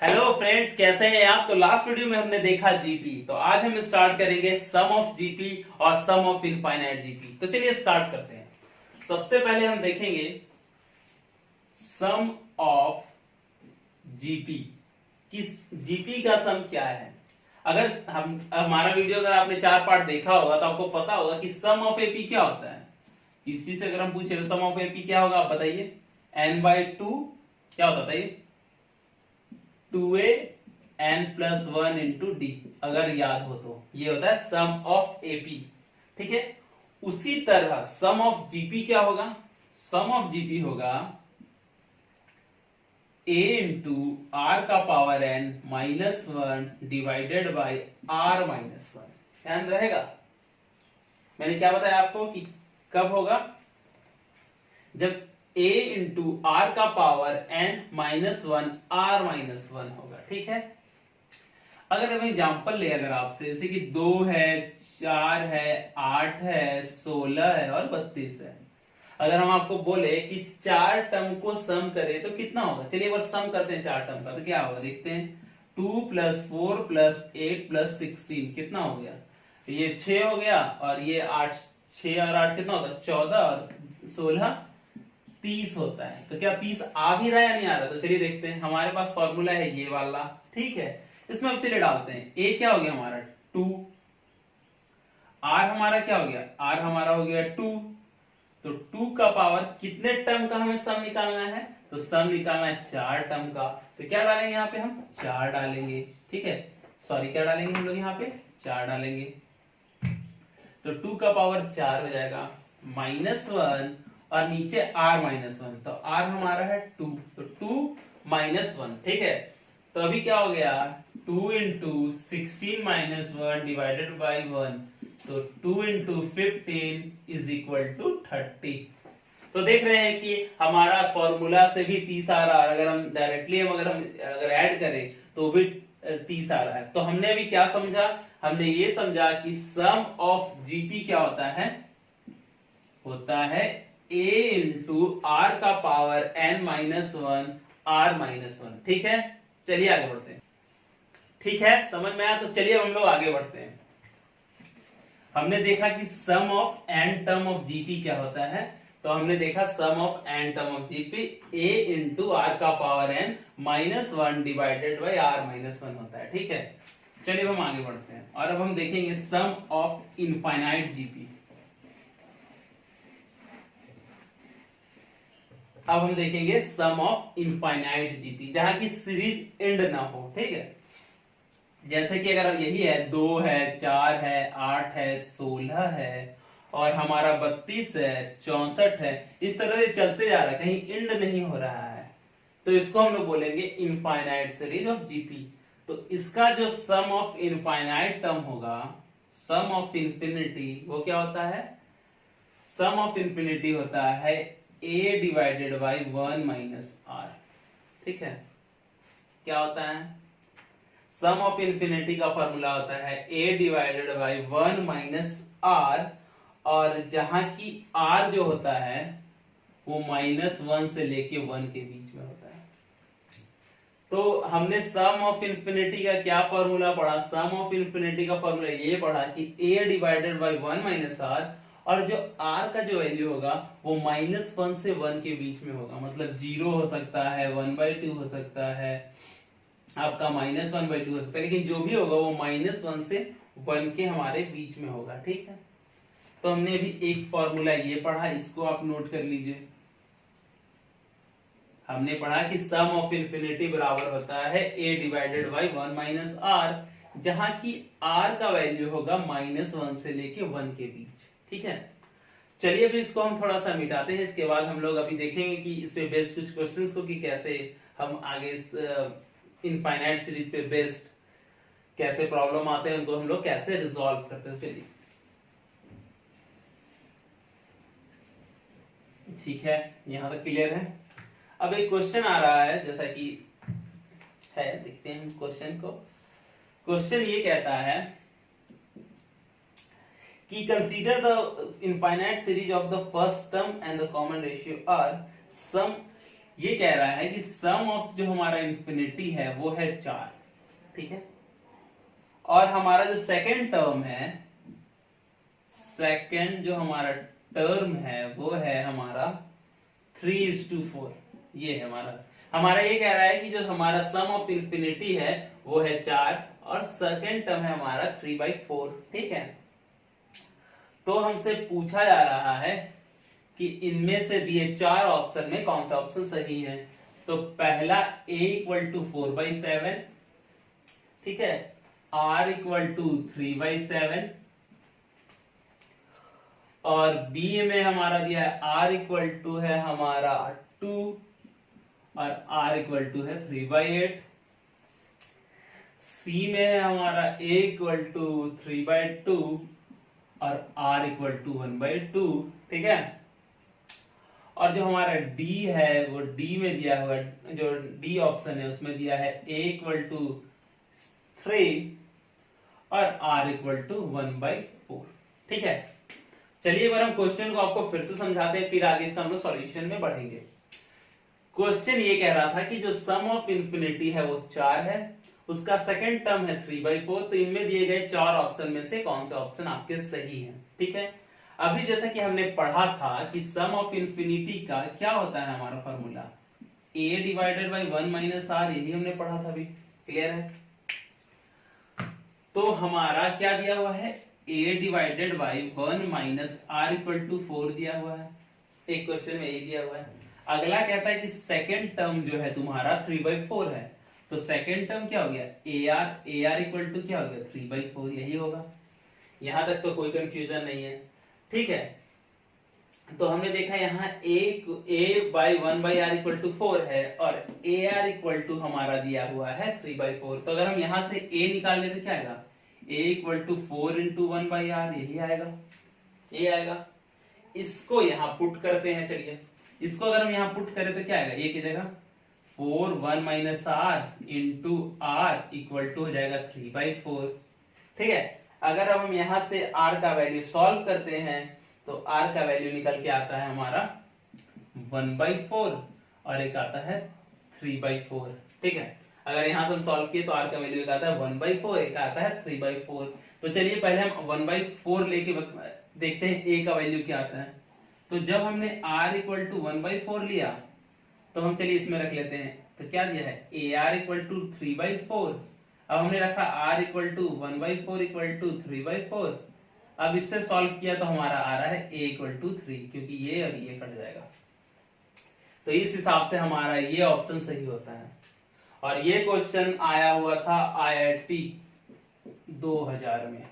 Hello friends, कैसे हैं आप। तो लास्ट वीडियो में हमने देखा जीपी, तो आज हम स्टार्ट करेंगे सम ऑफ जीपी और सम ऑफ इनफाइनाइट जीपी। तो चलिए स्टार्ट करते हैं। सबसे पहले हम देखेंगे सम ऑफ जीपी। किस जीपी का सम क्या है। अगर हम हमारा वीडियो अगर आपने 4 पार्ट देखा होगा तो आपको पता होगा कि सम ऑफ एपी क्या होता है। इसी से अगर हम पूछे तो सम ऑफ एपी क्या होगा, आप बताइए। n/2 क्या होता है ये, 2a n+1 इंटू डी। अगर याद हो तो ये होता है सम ऑफ एपी। ठीक है, उसी तरह सम ऑफ जीपी क्या होगा। सम ऑफ जीपी होगा a इंटू आर का power n -1 divided by r-1। ध्यान रहेगा, मैंने क्या बताया आपको कि कब होगा, जब a इंटू आर का पावर n -1 r-1 होगा। ठीक है, अगर हम एग्जांपल ले अगर आपसे, जैसे कि 2 है, 4 है, 8 है, 16 है और 32 है। अगर हम आपको बोले कि 4 टर्म को सम करें तो कितना होगा। चलिए एक बार सम करते हैं 4 टर्म का, तो क्या होगा देखते हैं। 2 + 4 + 8 + 16 कितना हो गया, ये 6 हो गया, और ये 8, 6 और 8 कितना होता है 14, और 16 30 होता है। तो क्या 30 आ भी रहा है या नहीं आ रहा। तो चलिए देखते हैं, हमारे पास फॉर्मूला है ये वाला। ठीक है, इसमें अब चलिए डालते हैं। ए क्या हो गया हमारा 2, आर हमारा क्या हो गया, आर हमारा हो गया 2। तो 2 का पावर कितने टर्म का हमें सम निकालना है, तो सम निकालना है 4 टर्म का। तो क्या डालेंगे यहाँ पे, हम 4 डालेंगे। ठीक है, सॉरी क्या डालेंगे हम लोग यहाँ पे 4 डालेंगे। तो 2 का पावर 4 हो जाएगा, -1 और नीचे r-1। तो r हमारा है 2, तो 2 -1। ठीक है, तो अभी क्या हो गया 2 इंटू 16 -1 डिवाइडेड बाई 1। तो 2 इंटू 15 इज इक्वल टू 30। तो देख रहे हैं कि हमारा फॉर्मूला से भी 30 आ रहा है, अगर हम डायरेक्टली अगर ऐड करें तो भी 30 आ रहा है। तो हमने अभी क्या समझा, हमने ये समझा कि सम ऑफ जीपी क्या होता है, a इंटू आर का पावर n-1 r-1। ठीक है, चलिए आगे बढ़ते हैं। ठीक है, समझ में आया। तो चलिए हम लोग आगे बढ़ते हैं। हमने देखा कि sum of n term of GP क्या होता है। तो हमने देखा sum of n term of GP a into are का power n -1 divided by r-1 होता है। ठीक है, चलिए हम आगे बढ़ते हैं और अब हम देखेंगे सम ऑफ इनफाइनाइट जीपी। अब हम देखेंगे सम ऑफ इनफाइनाइट जीपी, जहां की सीरीज एंड ना हो। ठीक है, जैसे कि अगर यही है 2 है, 4 है, 8 है, 16 है और हमारा 32 है, 64 है, इस तरह से चलते जा रहा है, कहीं एंड नहीं हो रहा है, तो इसको हम लोग बोलेंगे इनफाइनाइट सीरीज ऑफ जीपी। तो इसका जो सम ऑफ इनफाइनाइट टर्म होगा, सम ऑफ इंफिनिटी, वो क्या होता है, सम ऑफ इंफिनिटी होता है a डिवाइडेड बाई 1 - r। ठीक है, क्या होता है, सम ऑफ इंफिनिटी का फॉर्मूला होता है a डिवाइडेड बाई 1 - r, और जहां की r जो होता है वो -1 से लेके 1 के बीच में होता है। तो हमने सम ऑफ इंफिनिटी का क्या फॉर्मूला पढ़ा, सम ऑफ इंफिनिटी का फॉर्मूला ये पढ़ा कि a डिवाइडेड बाई 1 - r, और जो r का जो वैल्यू होगा वो -1 से 1 के बीच में होगा। मतलब 0 हो सकता है, 1/2 हो सकता है, आपका -1/2 हो सकता है, लेकिन जो भी होगा वो -1 से 1 के हमारे बीच में होगा। ठीक है, तो हमने अभी एक फॉर्मूला ये पढ़ा, इसको आप नोट कर लीजिए। हमने पढ़ा कि सम ऑफ इंफिनिटी बराबर होता है a डिवाइडेड बाई 1 - r, जहां की r का वैल्यू होगा -1 से लेके 1 के बीच। ठीक है, चलिए अभी इसको हम थोड़ा सा मिटाते हैं, इसके बाद हम लोग अभी देखेंगे कि इस पे बेस्ड कुछ क्वेश्चंस को कि कैसे हम आगे इनफाइनाइट सीरीज पे बेस्ड कैसे प्रॉब्लम आते हैं उनको हम लोग कैसे रिजॉल्व करते हैं। चलिए ठीक है, यहां तक क्लियर है। अब एक क्वेश्चन आ रहा है, जैसा कि है, देखते हैं क्वेश्चन को। क्वेश्चन ये कहता है कि consider the infinite series of the first term and the common ratio R sum ये कह रहा है कि सम ऑफ जो हमारा इंफिनिटी है वो है 4, ठीक है। और हमारा जो सेकंड टर्म है, सेकंड जो हमारा टर्म है वो है हमारा 3:4। ये है हमारा ये कह रहा है कि जो हमारा सम ऑफ इंफिनिटी है वो है 4 और सेकंड टर्म है हमारा 3/4, ठीक है। तो हमसे पूछा जा रहा है कि इनमें से दिए 4 ऑप्शन में कौन सा ऑप्शन सही है। तो पहला a = 4/7, ठीक है, r = 3/7 और b में हमारा दिया है r = है हमारा 2 और r = है 3/8। c में है हमारा a = 3/2 और r = 1/2, ठीक है। और जो हमारा d है वो d में दिया हुआ, जो d ऑप्शन है उसमें दिया है a = 3 और r = 1/4, ठीक है। चलिए एक बार हम क्वेश्चन को आपको फिर से समझाते हैं, फिर आगे इसका हम लोग सॉल्यूशन में बढ़ेंगे। क्वेश्चन ये कह रहा था कि जो सम ऑफ इंफिनिटी है वो 4 है, उसका सेकंड टर्म है 3/4, तो इनमें दिए गए 4 ऑप्शन में से कौन सा ऑप्शन आपके सही है, ठीक है। अभी जैसा कि हमने पढ़ा था कि सम ऑफ इंफिनिटी का क्या होता है, हमारा फॉर्मूला a / 1 - r, यही हमने पढ़ा था, अभी क्लियर है। तो हमारा क्या दिया हुआ है, a / 1 - r = 4 दिया हुआ है, एक क्वेश्चन में यही दिया हुआ है। अगला कहता है कि सेकंड टर्म जो है तुम्हारा 3/4 है, तो सेकंड टर्म क्या हो गया, ar = क्या हो गया 3/4, यही होगा। यहां तक तो कोई कंफ्यूजन नहीं है, ठीक है। तो हमने देखा यहाँ a/1/r = 4 है और ar = हमारा दिया हुआ है 3/4। तो अगर हम यहां से a निकाल ले तो क्या आएगा, a = 4 × 1/r, यही आएगा, ये आएगा। इसको यहाँ पुट करते हैं, चलिए इसको अगर हम यहाँ पुट करें तो क्या आएगा, ये कितना 4 1 - r × r = हो जाएगा 3/4, ठीक है। अगर अब हम यहां से r का वैल्यू सॉल्व करते हैं तो r का वैल्यू निकल के आता है हमारा 1/4 और एक आता है 3/4, ठीक है। अगर यहां से हम सॉल्व किए तो r का वैल्यू एक आता है 1/4, एक आता है 3/4। तो चलिए पहले हम 1/4 लेके देखते हैं a का वैल्यू क्या आता है। तो जब हमने r = 1/4 लिया तो हम चलिए इसमें रख लेते हैं, तो क्या दिया है ar = 3/4। अब हमने रखा r = 1/4 = 3/4। अब इससे सॉल्व किया तो हमारा आ रहा है a = 3, क्योंकि ये और ये कट जाएगा। तो इस हिसाब से हमारा ये ऑप्शन सही होता है। और ये क्वेश्चन आया हुआ था IIT 2000 में।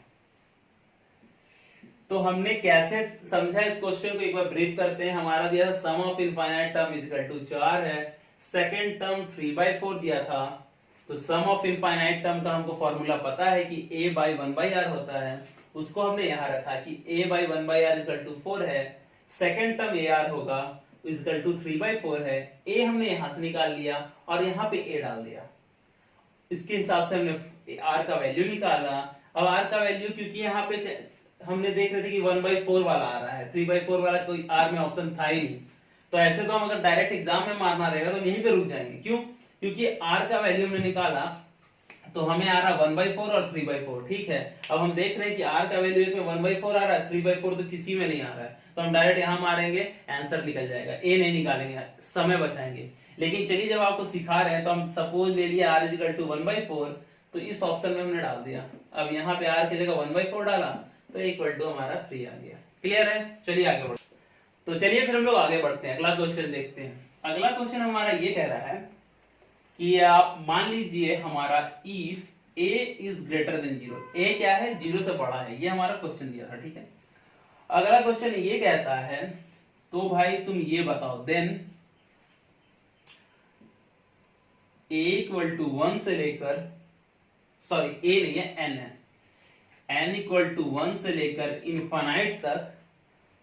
तो हमने कैसे समझा इस क्वेश्चन को एक बार ब्रीफ करते हैं। हमारा दिया था सम ऑफ इनफाइनाइट टर्म = 4 है, सेकंड टर्म 3/4 दिया था। तो सम ऑफ इनफाइनाइट टर्म का हमको फॉर्मूला पता है कि a/1/r होता है, उसको हमने यहां रखा कि a/1/r = 4 है, सेकंड टर्म ar होगा = 3/4 है। a हमने यहां से निकाल लिया और यहां पे a डाल दिया, इसके हिसाब से हमने r का वैल्यू निकाला। अब r का वैल्यू क्योंकि यहाँ पे हमने देख रहे थे कि 1/4 वाला आ रहा है, 3/4 वाला कोई r में ऑप्शन था ही नहीं। तो ऐसे तो हम अगर डायरेक्ट एग्जाम में मारना रहेगा तो यहीं पे रुक जाएंगे, क्यों, क्योंकि r का वैल्यू हमने निकाला तो हमें आ रहा 1/4 और 3/4, ठीक है। अब हम देख रहे हैं कि r का वैल्यू एक में 1/4 आ रहा है, 3/4 तो किसी में नहीं आ रहा है, तो हम डायरेक्ट यहां मारेंगे, आंसर निकल जाएगा, a नहीं निकालेंगे, समय बचाएंगे। लेकिन चलिए जब आपको सिखा रहे हैं तो हम सपोज ले लिया r = 1/4, तो इस ऑप्शन में हमने डाल दिया। अब यहाँ पे r की जगह 1/4 डाला तो = हमारा 3 आ गया। क्लियर है, चलिए आगे बढ़ते। तो चलिए फिर हम लोग आगे बढ़ते हैं, अगला क्वेश्चन देखते हैं। अगला क्वेश्चन हमारा ये कह रहा है कि आप मान लीजिए हमारा if a is greater than 0, a क्या है, 0 से बड़ा है, ये हमारा क्वेश्चन दिया था, ठीक है। अगला क्वेश्चन ये कहता है, तो भाई तुम ये बताओ, देन a = 1 से लेकर, सॉरी a नहीं है, n है, n = 1 से लेकर इनफाइनाइट तक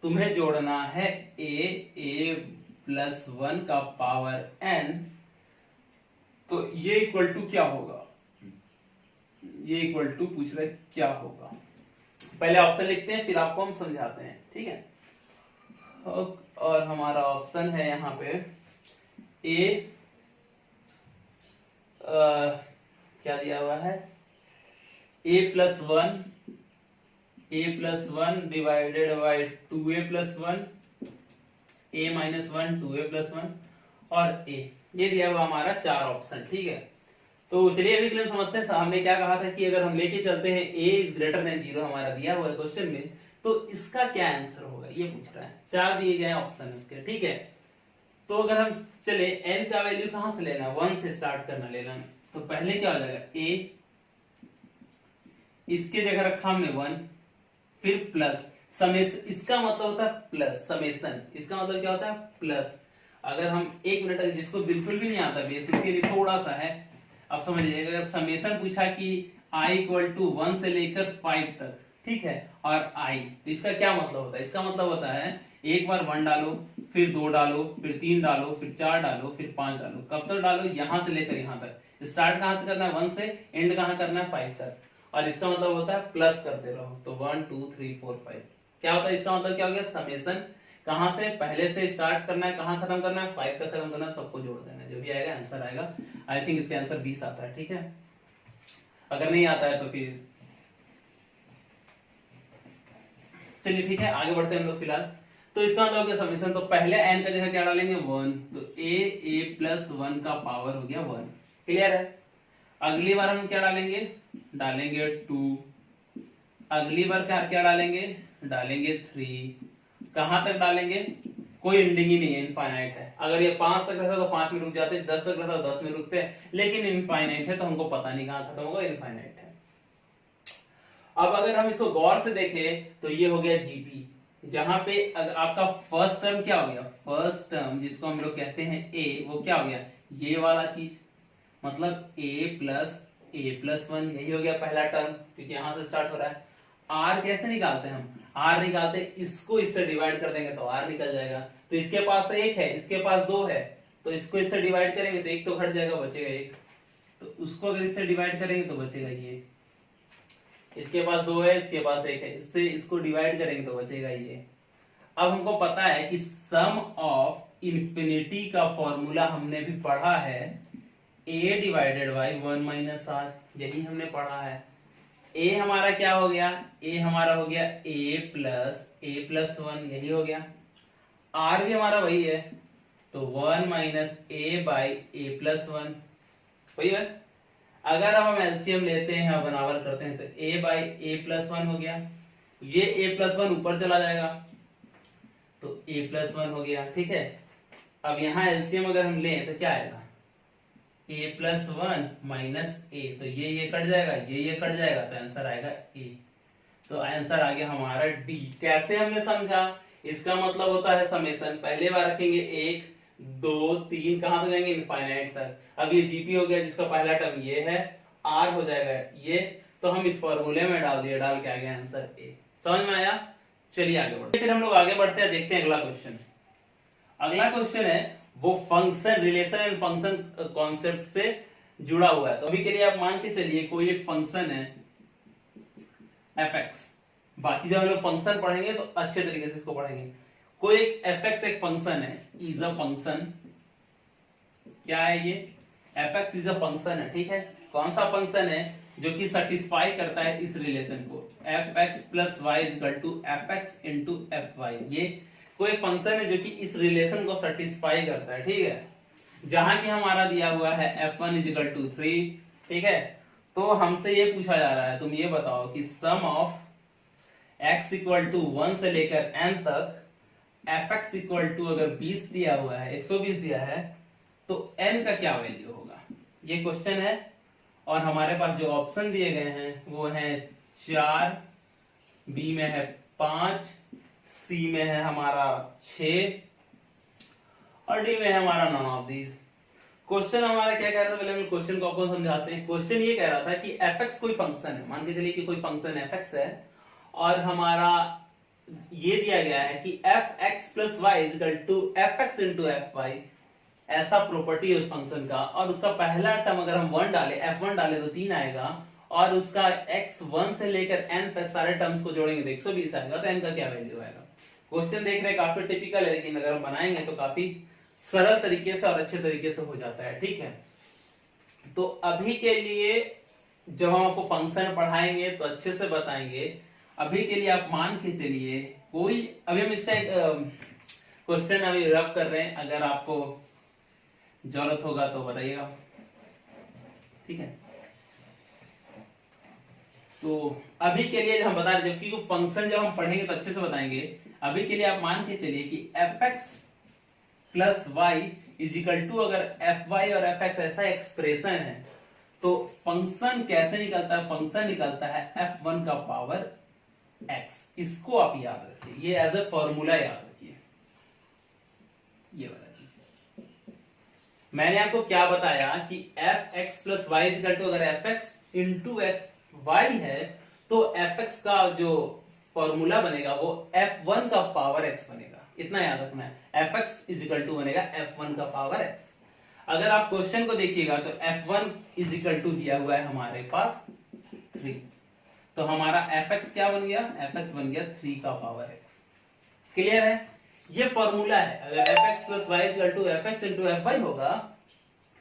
तुम्हें जोड़ना है a+1 का पावर n, तो ये इक्वल टू क्या होगा, ये इक्वल टू पूछ रहे क्या होगा। पहले ऑप्शन लिखते हैं फिर आपको हम समझाते हैं, ठीक है। और हमारा ऑप्शन है यहाँ पे ए क्या दिया हुआ है, a+1 divided by 2a+1 a-1 2a+1 और a, ये दिया हुआ हमारा 4 ऑप्शन। ठीक है, तो चलिए अभी के लिए समझते हैं हमने क्या कहा था कि अगर हम लेके चलते हैं a इज ग्रेटर देन 0 हमारा दिया हुआ है क्वेश्चन में, तो इसका क्या आंसर होगा ये पूछ रहा है। 4 दिए गए ऑप्शन उसके। ठीक है, तो अगर हम चले n का वैल्यू कहां से लेना, 1 से स्टार्ट करना लेना, तो पहले क्या हो जाएगा a, इसके जगह रखा हमने 1, फिर प्लस समेशन, इसका मतलब होता है प्लस समेशन, इसका मतलब क्या होता है प्लस। अगर हम 1 मिनट, जिसको बिल्कुल भी नहीं आता बेस उसके लिए थोड़ा सा है, अब समझ लीजिए अगर समेशन पूछा कि i = 1 से लेकर 5 तक, ठीक है, और i, तो इसका क्या मतलब होता है, इसका मतलब होता है एक बार 1 डालो, फिर 2 डालो, फिर 3 डालो, फिर 4 डालो, फिर 5 डालो, कब तक डालो, यहां से लेकर यहां तक। स्टार्ट कहां से करना है, 1 से, एंड कहां करना है, 5 तक, और इसका मतलब होता है प्लस करते रहो, तो 1 2 3 4 5 क्या होता है, इसका मतलब क्या हो गया, समेशन कहां से, पहले से स्टार्ट करना है, कहां खत्म करना है, 5 तक खत्म करना है, सबको जोड़ देना है, जो भी आएगा आंसर आएगा। आई थिंक इसका आंसर 20 आता है। ठीक है, अगर नहीं आता है तो फिर चलिए ठीक है आगे बढ़ते हैं हम लोग फिलहाल। तो इसका मतलब हो गया समेशन, तो पहले n का जगह क्या डालेंगे 1, तो a+1 का पावर हो गया 1। क्लियर है, अगली बार हम क्या डालेंगे, डालेंगे 2, अगली बार क्या डालेंगे, डालेंगे 3, कहां तक डालेंगे, कोई एंडिंग ही नहीं है, इनफाइनाइट है। अगर ये 5 तक रहता तो 5 में रुक जाते, 10 तक रहता तो 10 में रुकते, लेकिन इनफाइनाइट है तो हमको पता नहीं कहां खत्म होगा, इनफाइनाइट है। अब अगर हम इसको गौर से देखें तो ये हो गया जीपी, जहां पे अगर आपका फर्स्ट टर्म क्या हो गया, फर्स्ट टर्म जिसको हम लोग कहते हैं ए, वो क्या हो गया, ये वाला चीज, मतलब a+a+1, यही हो गया पहला टर्म, क्योंकि यहां से स्टार्ट हो रहा है। आर कैसे निकालते हैं हम, आर निकालते इसको इससे डिवाइड कर देंगे तो आर निकल जाएगा, तो इसके पास 1 है, इसके पास 2 है, तो इसको इससे डिवाइड करेंगे तो 1 तो घट जाएगा, बचेगा 1, तो उसको अगर इससे डिवाइड करेंगे तो बचेगा ये, इसके पास 2 है, इसके पास 1 है, इससे इसको डिवाइड करेंगे तो बचेगा ये। अब हमको पता है कि सम ऑफ इंफिनिटी का फॉर्मूला हमने भी पढ़ा है, a डिवाइडेड बाई 1 - r, यही हमने पढ़ा है। a हमारा क्या हो गया, a हमारा हो गया a+a+1, यही हो गया। r भी हमारा वही है, तो 1 - a/a+1 वही है। अगर अब हम एलसीएम लेते हैं और बराबर करते हैं तो a/a+1 हो गया, ये a+1 ऊपर चला जाएगा तो a+1 हो गया। ठीक है, अब यहां एलसीएम अगर हम लें तो क्या आएगा, a+1 - a, तो ये कट जाएगा, ये कट जाएगा, तो आंसर आएगा a। तो आंसर आ गया हमारा डी। कैसे हमने समझा, इसका मतलब होता है समेशन, पहले बार रखेंगे 1 2 3, कहां तक जाएंगे, इनफाइनाइट तक। अब ये जीपी हो गया जिसका पहला टर्म ये है, आर हो जाएगा ये, तो हम इस फॉर्मूले में डाल दिए, डाल के आ गया आंसर ए। समझ में आया, चलिए आगे बढ़ते, फिर हम लोग आगे बढ़ते हैं, देखते हैं अगला क्वेश्चन। अगला क्वेश्चन है वो function, relation and function concept से जुड़ा हुआ है। तो अभी के लिए आप मान के चलिए कोई एक फंक्शन है fx, बाकी जब हम लोग फंक्शन पढ़ेंगे तो अच्छे तरीके से इसको पढ़ेंगे। कोई एक fx एक फंक्शन है, इज अ फंक्शन, क्या है ये, fx इज अ फंक्शन है। ठीक है, कौन सा फंक्शन है, जो कि सेटिस्फाई करता है इस रिलेशन को, fx + y = fx * fy। ये कोई फंक्शन है जो कि इस रिलेशन को सेटिस्फाई करता है। ठीक है, जहां की हमारा दिया हुआ है f1 = 3। ठीक है, तो हमसे ये पूछा जा रहा है, तुम ये बताओ कि सम ऑफ x = 1 से लेकर n तक fx = अगर 20 दिया हुआ है, 120 दिया है, तो n का क्या वैल्यू होगा, ये क्वेश्चन है। और हमारे पास जो ऑप्शन दिए गए हैं वो है 4, बी में है 5, सी में है हमारा 6 और डी में है हमारा नॉन ऑफ दीज। क्वेश्चन हमारा क्या कह रहा था, पहले हम क्वेश्चन को आपको समझाते हैं। क्वेश्चन ये कह रहा था कि fx कोई फंक्शन है, मान के चलिए कि कोई फंक्शन fx है, और हमारा ये दिया गया है कि fx + y = fx * fy, ऐसा प्रॉपर्टी है उस फंक्शन का, और उसका पहला टर्म अगर हम 1 डाले, f1 डाले तो 3 आएगा, और उसका x 1 से लेकर n तक सारे टर्म्स को जोड़ेंगे तो 120 आएगा, तो n का क्या वैल्यू आएगा। क्वेश्चन देख रहे हैं काफी टिपिकल है, लेकिन अगर हम बनाएंगे तो काफी सरल तरीके से और अच्छे तरीके से हो जाता है। ठीक है, तो अभी के लिए जब हम आपको फंक्शन पढ़ाएंगे तो अच्छे से बताएंगे। अभी के लिए आप मान के चलिए कोई, अभी हम इसका एक क्वेश्चन अभी रफ कर रहे हैं, अगर आपको जरूरत होगा तो बताइएगा। ठीक है, तो अभी के लिए हम बता रहे, जबकि फंक्शन जब हम पढ़ेंगे तो अच्छे से बताएंगे। अभी के लिए आप मान के चलिए कि fx plus Y is equal to, अगर fy और fx ऐसा एक्सप्रेशन है तो फंक्शन कैसे निकलता है? फंक्शन निकलता है f1 का पावर x। इसको आप याद रखिए, ये एज ए फॉर्मूला याद रखिए। ये वाला चीज मैंने आपको क्या बताया कि fx plus Y is equal to, अगर fx इंटू y है तो fx का जो फॉर्मूला बनेगा वो f1 का पावर x बनेगा। इतना याद रखना है, fx इज इक्वल टू बनेगा f1 का पावर x। अगर आप क्वेश्चन को देखिएगा तो f1 इज इक्वल टू दिया हुआ है हमारे पास 3, तो हमारा fx क्या बन गया? fx बन गया 3 का पावर x। क्लियर है? ये फॉर्मूला है। अगर fx plus Y is equal to fx into fy होगा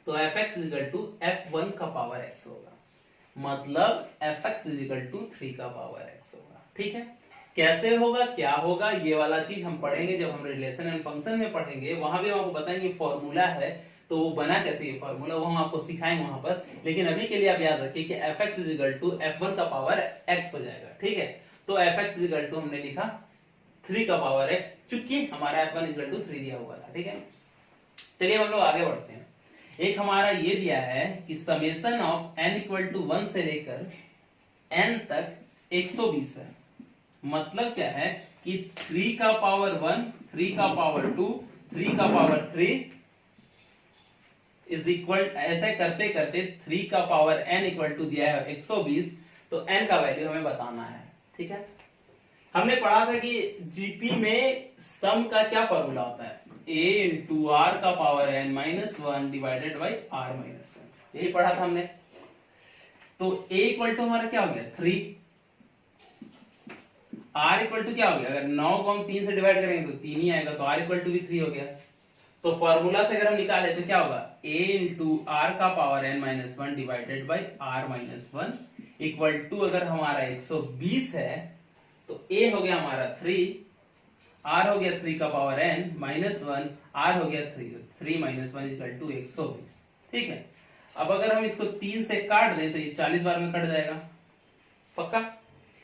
तो fx is equal to f1 का पावर x होगा, मतलब fx इज इक्वल टू 3 का पावर x होगा। ठीक है, कैसे होगा, क्या होगा, ये वाला चीज हम पढ़ेंगे जब हम रिलेशन एंड फंक्शन में पढ़ेंगे। वहां भी हम आपको बताएंगे फॉर्मूला है तो वो बना कैसे ये फॉर्मूला, वो हम आपको सिखाएंगे वहां पर। लेकिन अभी के लिए आप याद रखिए कि fx is equal to f1 का पावर x हो जाएगा। ठीक है, तो fx इज इक्वल टू हमने लिखा 3 का पावर x, चूंकि हमारा f1 इज इक्वल टू 3 दिया हुआ था। ठीक है, चलिए हम लोग आगे बढ़ते हैं। एक हमारा ये दिया है कि summation of n equal to 1 से लेकर n तक 120 है। मतलब क्या है कि 3 का पावर 1, 3 का पावर 2, 3 का पावर 3 इज इक्वल, ऐसे करते करते 3 का पावर n इक्वल टू दिया है 120, तो n का वैल्यू हमें बताना है। ठीक है, हमने पढ़ा था कि जीपी में सम का क्या फॉर्मूला होता है? a इंटू आर का power n minus 1 divided by R minus 1, यही पढ़ा था हमने। तो a इक्वल टू हमारा क्या हो गया? 3। r इक्वल टू क्या हो गया? अगर 9 को हम 3 से डिवाइड करेंगे तो 3 ही आएगा, तो r इक्वल टू भी 3 हो गया। तो फॉर्मूला से अगर हम निकाले तो क्या होगा? a इंटू आर का power n minus 1 divided by R minus 1 equal to, अगर हमारा 120 है तो a हो गया हमारा 3, r हो गया 3 का पावर n माइनस 1, r हो गया 3 माइनस 1 इक्वल टू 120। ठीक है, अब अगर हम इसको 3 से काट दें तो ये 40 बार में कट जाएगा पक्का।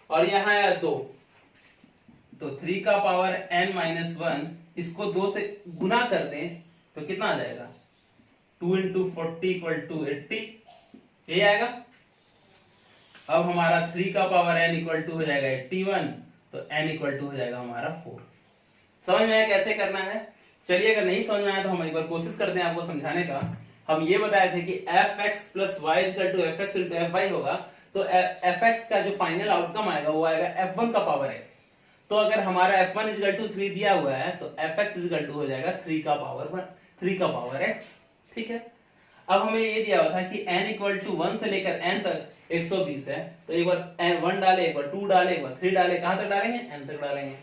और यहाँ है 2, तो 3 का पावर n माइनस 1 इसको 2 से गुना कर दें तो कितना आ जाएगा? 2 इंटू 40 इक्वल टू 80, यही आएगा। अब हमारा 3 का पावर n इक्वल टू हो जाएगा 81, तो n इक्वल टू हो जाएगा हमारा 4। समझ में आया कैसे करना है? चलिए, अगर नहीं समझ में आया तो हम एक बार कोशिश करते हैं आपको समझाने का। हम ये बताए थे कि fx plus Y equal to fx into fy होगा, तो fx का जो फाइनल आउटकम आएगा वो आएगा f1 का पावर x। तो अगर हमारा f1 इक्वल टू 3 दिया हुआ है तो fx इक्वल टू हो जाएगा 3 का पावर x। ठीक है, अब हमें ये दिया हुआ था कि n इक्वल टू 1 से लेकर n तक 120 है, तो एक बार 1 डाले, एक बार 2 डाले, एक बार 3 डाले, कहां तक डालेंगे? n तक डालेंगे।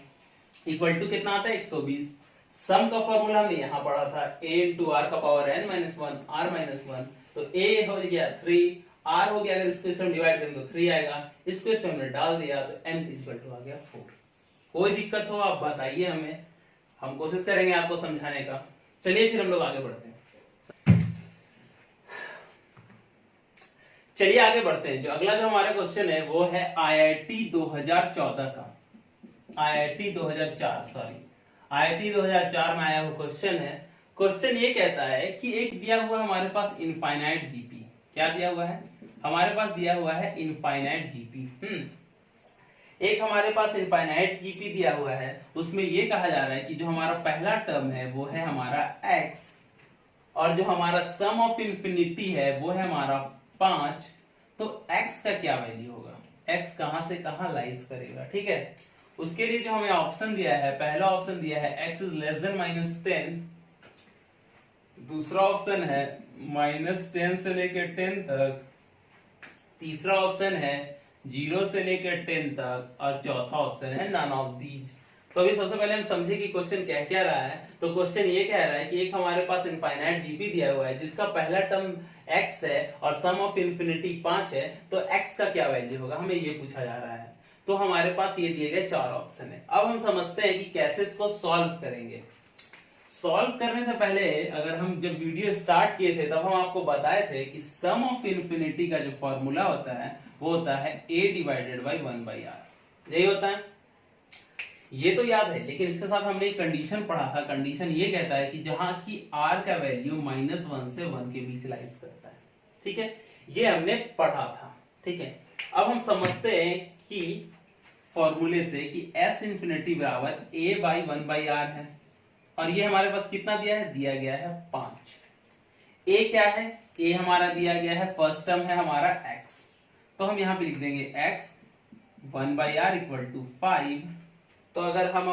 इक्वल टू कितना आता है? 120। सम का फॉर्मूला हमने यहां पढ़ा था a इंटू आर का power n minus 1 r minus 1, तो a हो गया 3, r हो गया, अगर इसको इसमें डिवाइड करें तो 3 आएगा, इसको इसमें हमने डाल दिया तो n इक्वल टू आ गया 4। कोई दिक्कत हो आप बताइए हमें, हम कोशिश करेंगे आपको समझाने का। चलिए फिर हम लोग आगे बढ़ते हैं। चलिए आगे बढ़ते हैं। जो अगला जो हमारा क्वेश्चन है वो है IIT 2014 का, IIT 2004 में आया हुआ क्वेश्चन है। क्वेश्चन ये कहता है कि एक दिया हुआ हमारे पास इनफाइनाइट जीपी, क्या दिया हुआ है? हमारे पास दिया हुआ है इनफाइनाइट जीपी। एक हमारे पास इनफाइनाइट जीपी दिया हुआ है, उसमें ये कहा जा रहा है कि जो हमारा पहला टर्म है वो है हमारा x, और जो हमारा सम ऑफ इंफिनिटी है वो है हमारा 5। तो x का क्या वैल्यू होगा? x कहां से कहां लाइज करेगा? ठीक है, उसके लिए जो हमें ऑप्शन दिया है, पहला ऑप्शन दिया है x इज लेस देन -10, दूसरा ऑप्शन है -10 से लेकर 10 तक, तीसरा ऑप्शन है 0 से लेकर 10 तक, और चौथा ऑप्शन है नन ऑफ दीज। तो अभी सबसे पहले हम समझे कि क्वेश्चन क्या क्या रहा है। तो क्वेश्चन ये कह रहा है कि एक हमारे पास इनफाइनाइट जीपी दिया हुआ है जिसका पहला टर्म x है और सम ऑफ इन्फिनिटी 5 है, तो x का क्या वैल्यू होगा, हमें ये पूछा जा रहा है। तो हमारे पास ये दिए गए 4 ऑप्शन है। अब हम समझते हैं कि कैसे इसको सॉल्व करेंगे। सॉल्व करने से पहले अगर हम जब वीडियो स्टार्ट किए थे तब हम आपको बताए थे कि सम ऑफ इन्फिनिटी का जो फॉर्मूला होता है वो होता है a डिवाइडेड बाई 1/r। यही होता है, ये तो याद है। लेकिन इसके साथ हमने एक कंडीशन पढ़ा था। कंडीशन ये कहता है कि जहां की r का वैल्यू -1 से 1 के बीच लाइज करता है। ठीक है, ये हमने पढ़ा था। ठीक है, अब हम समझते हैं कि फॉर्मूले से कि s इंफिनिटी बराबर a बाई 1/r है और ये हमारे पास कितना दिया है, दिया गया है 5। a क्या है, a हमारा दिया गया है, फर्स्ट टर्म है हमारा x, तो हम यहां पे लिख देंगे x 1/r इक्वल टू 5। तो अगर हम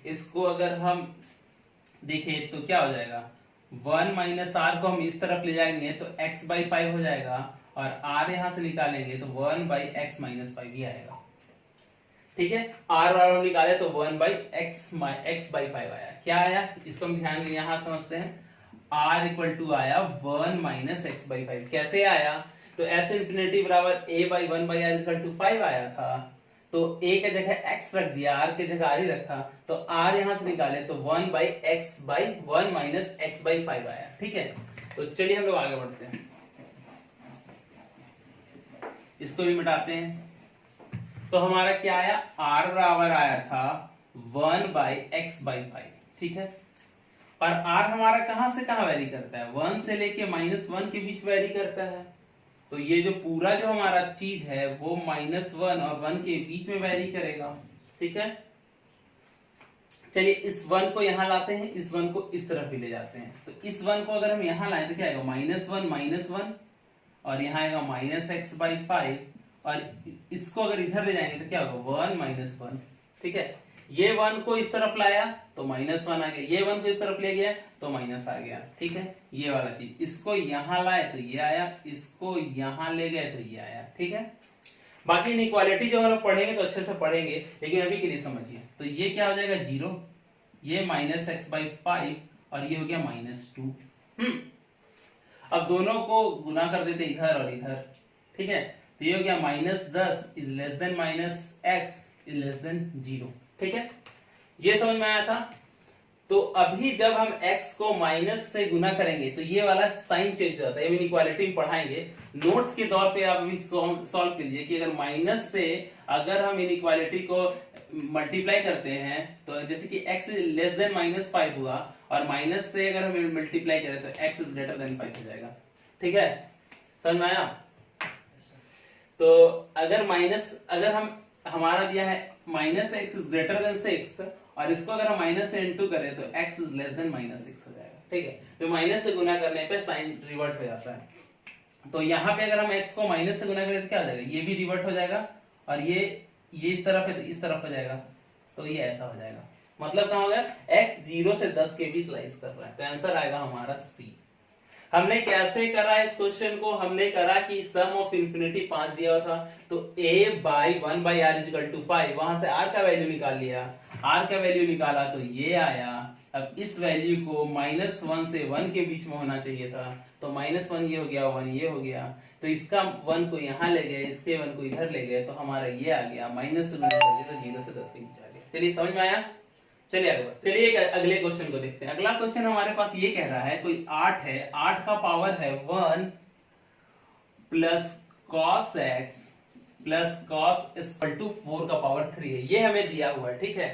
इसको अगर हम देखें तो क्या हो जाएगा, 1 माइनस आर को हम इस तरफ ले जाएंगे तो x/5 हो जाएगा और r यहां से निकालेंगे तो 1/x माइनस 5 ही आएगा। ठीक है, r और निकाले तो 1/x/5 आया। क्या आया, इसको हम ध्यान यहां समझते हैं। r इक्वल टू आया 1 माइनस x/5। कैसे आया, तो s इंफिनिटी बराबर a by 1/r equal to 5 आया था, तो a के जगह x रख दिया, r के जगह r ही रखा, तो r यहां से निकाले तो 1/x/1 माइनस x/5 आया। ठीक है, तो चलिए हम लोग आगे बढ़ते हैं, इसको भी मिटाते हैं। तो हमारा क्या आया, r बराबर आया था 1/x/5। ठीक है, और r हमारा कहां से कहां वेरी करता है, 1 से लेके -1 के बीच वेरी करता है। तो ये जो पूरा जो हमारा चीज है वो -1 और 1 के बीच में वेरी करेगा। ठीक है, चलिए इस 1 को यहां लाते हैं, इस 1 को इस तरफ भी ले जाते हैं। तो इस 1 को अगर हम यहां लाएं तो क्या आएगा, -1 और यहां आएगा -x/5 और इसको अगर इधर ले जाएंगे तो क्या होगा 1 -1। ठीक है, ये 1 को इस तरफ लाया तो -1 आ गया, ये 1 को इस तरफ ले गया तो माइनस आ गया। ठीक है, ये वाला चीज, इसको यहां लाए तो ये आया, इसको यहां ले गए तो ये आया। ठीक है, बाकी इनइक्वालिटी जब हम लोग पढ़ेंगे तो अच्छे से पढ़ेंगे, लेकिन अभी के लिए समझिए। तो ये क्या हो जाएगा 0, ये -x/5 और ये हो गया -2। अब दोनों को गुना कर देते इधर और इधर। ठीक है, तो ये हो गया -10 is less than -x is less than 0। ठीक है, ये समझ में आया था। तो अभी जब हम x को माइनस से गुना करेंगे तो ये वाला साइन चेंज हो जाता है, इनइक्वालिटी में पढ़ाएंगे। नोट्स के तौर पे आप अभी सॉल्व कीजिए कि अगर माइनस से अगर हम इनइक्वालिटी को मल्टीप्लाई करते हैं तो जैसे कि x लेस देन -5 हुआ और माइनस से अगर हम मल्टीप्लाई करें तो x इज ग्रेटर देन 5 हो जाएगा। ठीक है, समझ में आया। तो अगर हम हमारा दिया है -x इज ग्रेटर देन 6 और इसको अगर हम माइनस से इनटू करें तो x इज लेस देन -6 हो जाएगा। ठीक है, तो माइनस से गुना करने पे साइन रिवर्ट हो जाता है। तो यहाँ पे अगर हम x को माइनस से गुना करें तो क्या हो जाएगा, ये भी रिवर्ट हो जाएगा और ये इस तरफ है तो इस तरफ हो जाएगा, तो ये ऐसा हो जाएगा। मतलब क्या होगा, x 0 से 10 के बीच लाइज कर रहा है, तो आंसर आएगा हमारा C। हमने कैसे करा इस क्वेश्चन को, हमने करा कि सम ऑफ इन्फिनिटी 5 दिया हुआ था तो a by 1/r equal to 5, वहां से r का वैल्यू निकाल लिया, r का वैल्यू निकाला तो ये आया। अब इस वैल्यू को -1 से 1 के बीच में होना चाहिए था, तो -1 ये हो गया, 1 ये हो गया, तो इसका 1 को यहाँ ले गए, इसके 1 को इधर ले गए, तो हमारा ये आ गया, माइनस से गुना कर दिया तो 0 से 10 के बीच आ गया। चलिए समझ में आया। चलिए आगे बढ़ते हैं। चलिए अगले क्वेश्चन को देखते हैं। अगला क्वेश्चन हमारे पास ये कह रहा है, कोई 8 है, 8 का पावर है 1 plus cos x plus cos equal to 4 का पावर 3 है, ये हमें दिया हुआ है। ठीक है,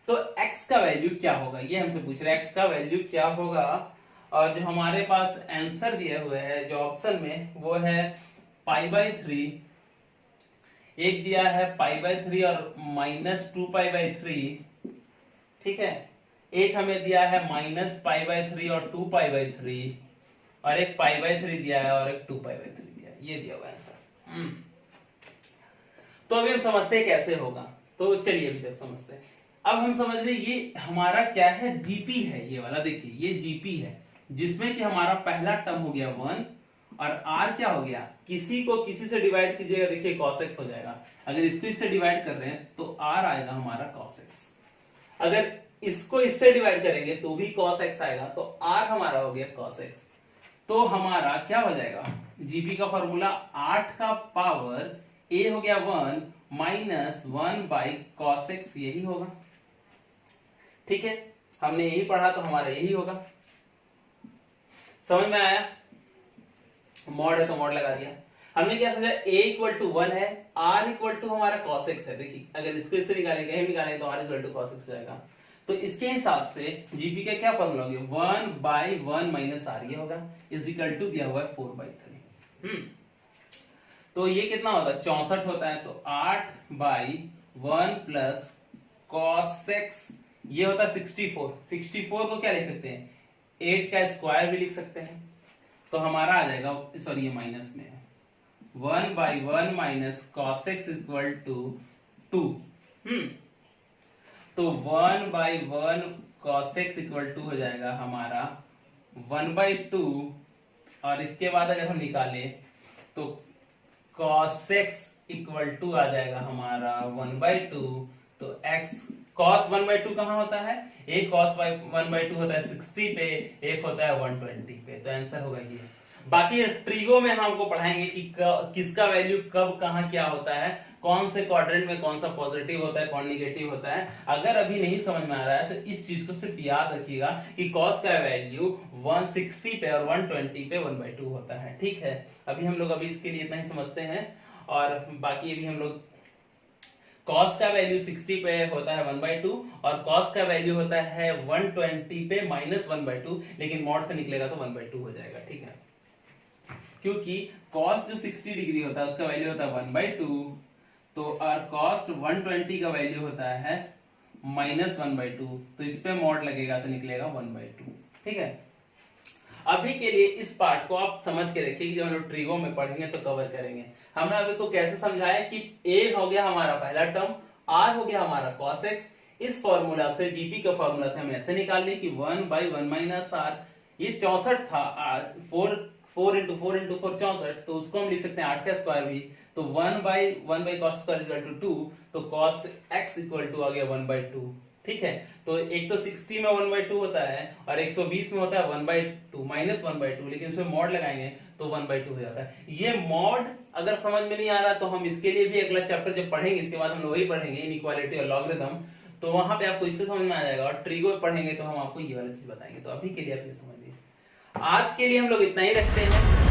तो x का वैल्यू क्या होगा, ये हमसे पूछ रहे हैं x का वैल्यू क्या होगा। और जो हमारे पास आंसर दिए हुए है जो ऑप्शन में वो है π/3, एक दिया है π/3 और -2π/3। ठीक है, एक हमें दिया है -π/3 और 2π/3 और एक π/3 दिया है और एक 2π/3 दिया है, ये दिया हुआ आंसर। तो अभी हम समझते हैं कैसे होगा, तो चलिए अभी तक समझते हैं। अब हम समझ रहे ये हमारा क्या है, जीपी है, ये वाला देखिए, ये जीपी है जिसमें कि हमारा पहला टर्म हो गया 1 और r क्या हो गया, किसी को किसी से डिवाइड कीजिएगा, देखिए cos x हो जाएगा। अगर इसको इससे डिवाइड कर रहे हैं तो r आएगा हमारा cos x। अगर इसको इससे डिवाइड करेंगे तो भी cos x आएगा, तो r हमारा हो गया cos x। तो हमारा क्या हो जाएगा, जीपी का फॉर्मूला 8 का पावर a हो गया 1 माइनस 1 बाई कॉस एक्स, यही होगा। ठीक है, हमने यही पढ़ा तो हमारा यही होगा। समझ में आया? मॉड है तो मॉड लगा दिया। हमने क्या समझा, a इक्वल टू 1 है, r इक्वल टू हमारा cos x है। देखिए अगर इसको इससे निकालेंगे, कहीं निकालेंगे तो r equal to cos x जाएगा। तो इसके हिसाब से जीपी का क्या फॉर्मूला होगा, 1 बाई 1 माइनस r ये होगा, इज इक्वल टू दिया हुआ है 4/3। तो ये कितना होता है, 64 होता है। तो 8 बाई 1 प्लस cos x ये होता है 64। 64 को क्या लिख सकते हैं, 8 का स्क्वायर भी लिख सकते हैं। तो हमारा आ जाएगा, सॉरी ये माइनस में है, 1 by 1 minus cos x equal to 2। तो 1 by 1 cos x equal to हो जाएगा हमारा 1/2, और इसके बाद अगर हम निकाले तो cos x इक्वल टू आ जाएगा हमारा 1/2। तो x cos 1/2 कहाँ होता है, एक cos 1/2 होता है 60 पे, एक होता है 120 पे। तो आंसर होगा ये। बाकी ट्रिगो में हमको पढ़ाएंगे कि किसका वैल्यू कब कहाँ क्या होता है, कौन से क्वाड्रेंट में कौन सा पॉजिटिव होता है, कौन निगेटिव होता है। अगर अभी नहीं समझ में आ रहा है तो इस चीज को सिर्फ याद रखिएगा कि cos का वैल्यू 160 पे और 120 पे 1/2 होता है। ठीक है, अभी हम लोग अभी इसके लिए इतना ही समझते हैं, और बाकी अभी हम लोग cos का वैल्यू 60 पे होता है 1/2, और cos का वैल्यू होता है 120 पे माइनस 1/2, लेकिन मॉड से निकलेगा तो 1/2 हो जाएगा। ठीक है, क्योंकि cos जो 60 डिग्री होता है उसका वैल्यू होता है 1/2, तो और cos 120 का वैल्यू होता है माइनस 1/2, तो इस पे मॉड लगेगा तो निकलेगा 1/2। ठीक है, अभी के लिए इस पार्ट को आप समझ के रखिए कि जब हम लोग ट्रिगो में पढ़ेंगे तो कवर करेंगे। हमने अभी को कैसे समझाया कि a हो गया हमारा पहला टर्म, r हो गया हमारा cos x। इस फॉर्मूला से, जीपी के फॉर्मूला से हम ऐसे निकाल लें कि 1 बाई 1 माइनस r, ये 64 था, 4 इंटू 4 इंटू 4 64, तो उसको हम लिख सकते हैं 8 का स्क्वायर भी। तो 1 by cos square equal to 2, तो cos x इक्वल टू आ गया 1/2। ठीक है, तो एक तो 60 में 1/2 होता है और 120 में होता है 1/2 माइनस 1/2, लेकिन इसमें मॉड लगाएंगे तो 1/2 हो जाता है। ये मॉड अगर समझ में नहीं आ रहा तो हम इसके लिए भी अगला चैप्टर जब पढ़ेंगे, इसके बाद हम लोग वही पढ़ेंगे इनइक्वालिटी और लॉगरिथम, तो वहां पे आपको इससे समझ में आ जाएगा। और ट्रिगो पढ़ेंगे तो हम आपको ये वाली चीज बताएंगे। तो अभी के लिए आप ये समझिए, आज के लिए हम लोग इतना ही रखते हैं।